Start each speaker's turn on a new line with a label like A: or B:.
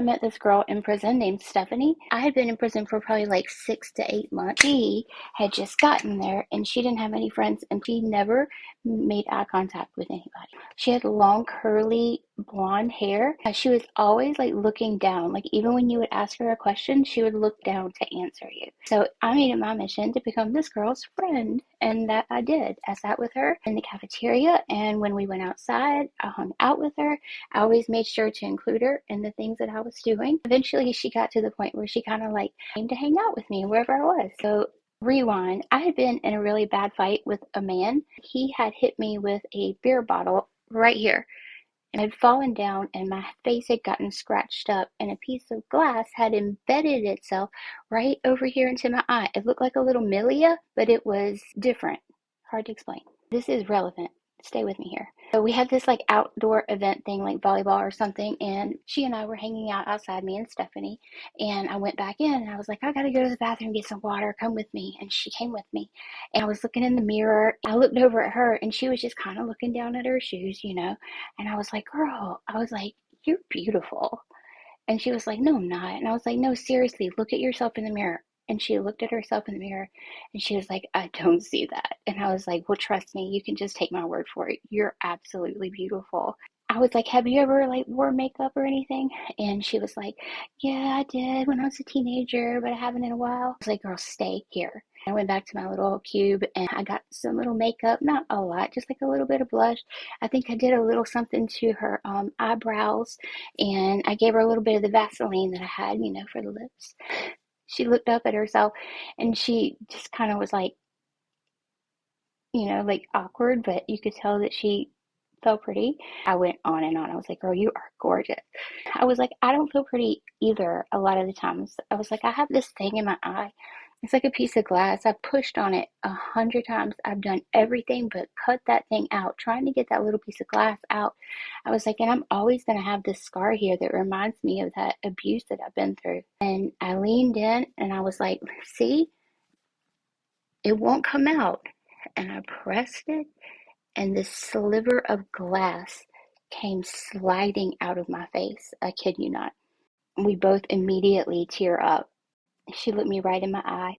A: I met this girl in prison named Stephanie. I had been in prison for probably like 6 to 8 months. She had just gotten there and she didn't have any friends and she never made eye contact with anybody. She had long, curly, blonde hair. She was always like looking down. Like even when you would ask her a question, she would look down to answer you. So I made it my mission to become this girl's friend. And that I did. I sat with her in the cafeteria and when we went outside, I hung out with her. I always made sure to include her in the things that I was doing. Eventually, she got to the point where she kind of like came to hang out with me wherever I was. So, rewind. I had been in a really bad fight with a man. He had hit me with a beer bottle right here. And I had fallen down, and my face had gotten scratched up, and a piece of glass had embedded itself right over here into my eye. It looked like a little milia, but it was different. Hard to explain. This is relevant. Stay with me here. So we had this like outdoor event thing, like volleyball or something, and she and I were hanging out outside, me and Stephanie. And I went back in and I was like, I gotta go to the bathroom and get some water. Come with me. And she came with me. And I was looking in the mirror. I looked over at her and she was just kind of looking down at her shoes, And I was like, girl, I was like, you're beautiful. And she was like, no, I'm not. And I was like, no, seriously, look at yourself in the mirror. And she looked at herself in the mirror and she was like, I don't see that. And I was like, well, trust me, you can just take my word for it. You're absolutely beautiful. I was like, have you ever like wore makeup or anything? And she was like, yeah, I did when I was a teenager, but I haven't in a while. I was like, girl, stay here. I went back to my little cube and I got some little makeup, not a lot, just like a little bit of blush. I think I did a little something to her eyebrows and I gave her a little bit of the Vaseline that I had, for the lips. She looked up at herself and she just kind of was like, like awkward, but you could tell that she felt pretty. I went on and on. I was like, girl, you are gorgeous. I was like, I don't feel pretty either a lot of the times. I was like, I have this thing in my eye. It's like a piece of glass. I've pushed on it 100 times. I've done everything but cut that thing out, trying to get that little piece of glass out. I was like, and I'm always going to have this scar here that reminds me of that abuse that I've been through. And I leaned in and I was like, see, it won't come out. And I pressed it and this sliver of glass came sliding out of my face. I kid you not. We both immediately tear up. She looked me right in my eye.